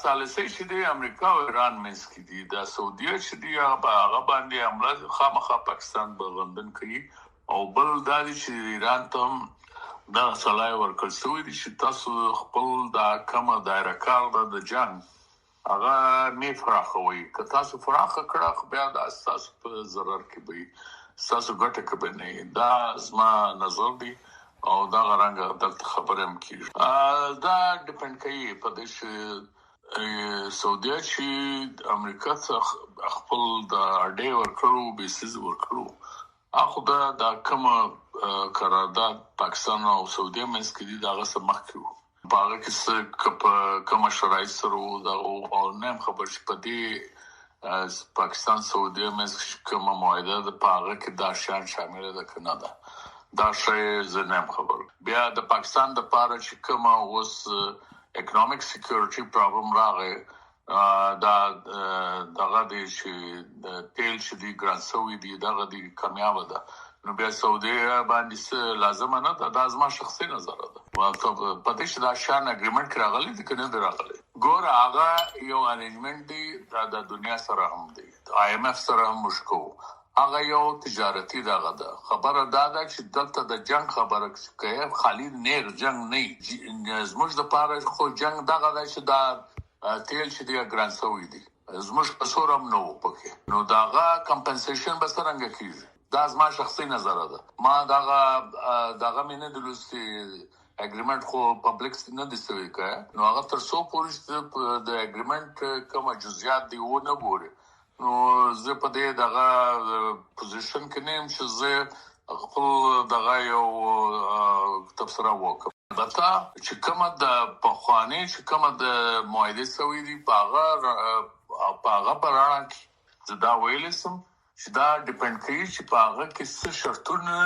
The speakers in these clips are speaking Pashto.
ثالثي چې د امریکا او ایران منځ کې دي د سعودي چې دی هغه باندې حمله خامخا پاکستان بغندن کوي او بل د ایران ته دا صلاح ورکړل شوی دی چې تاسو خپل د کومه دایره کار د جنگ هغه نه فراخوي که تاسو فراخه کړه بیا د اساس په ضرر کې به تاسو ګټه کوي نه دا زما نظر دی او دا غرانګه دلته خبره هم کیږي دا ډیپند کوي په دې سعودي چې امریکا څخه خپل د اډې ورکړو بیسز ورکړو اخو دا کوم قرارداد پاکستان او سعودي منځ کې دي دا غسه مخکې باغ کې کوم شرایط سره دا او نیم خبر چې په دې پاکستان سعودي منځ کوم معاهده د باغ کې دا شان شامل ده کنه دا شی زنه خبر بیا د پاکستان د پاره چې کوم اوس economic security problem راغی دا دغه د تیل چې دی ګرانسوي دی دغه د کامیاب ده نو بیا سعودي باندې لازم نه دا زما شخصي نظر ده واته پدې چې دا شان اګریمنت راغلی د کنه راغلی ګور هغه یو ارینجمنت دی د دنیا سره هم دی IMF سره هم مشکو هغه یو تجارتي دغه ده خبره دا ده چې دلته د جنگ خبره کوي خالي نه جنگ نه زموږ د پاره خو جنگ دغه ده چې دا تیل چې دی ګرانسوي دی زموږ په سورم نو پکې نو داغه کمپنسیشن به څنګه کیږي دا زما شخصي نظر ده ما داغه مینه د لوستي اګریمنت خو پبلک نه دي سوي کا نو هغه تر څو پورې د اګریمنت کوم جزئیات دی و نه ګوري نو زه په دې دغه پوزیشن کې نیم چې زه خپل دغه یو تفسیر وکم دا چې کومه د پخوانی چې کومه د معاهده سوي دي پاغه پرانا کې دا ویلسم چې دا ډیپند کوي چې پاغه کې څه شرطونه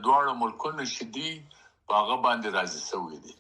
دواړو ملکونو شدي پاغه باندې راځي سوي دي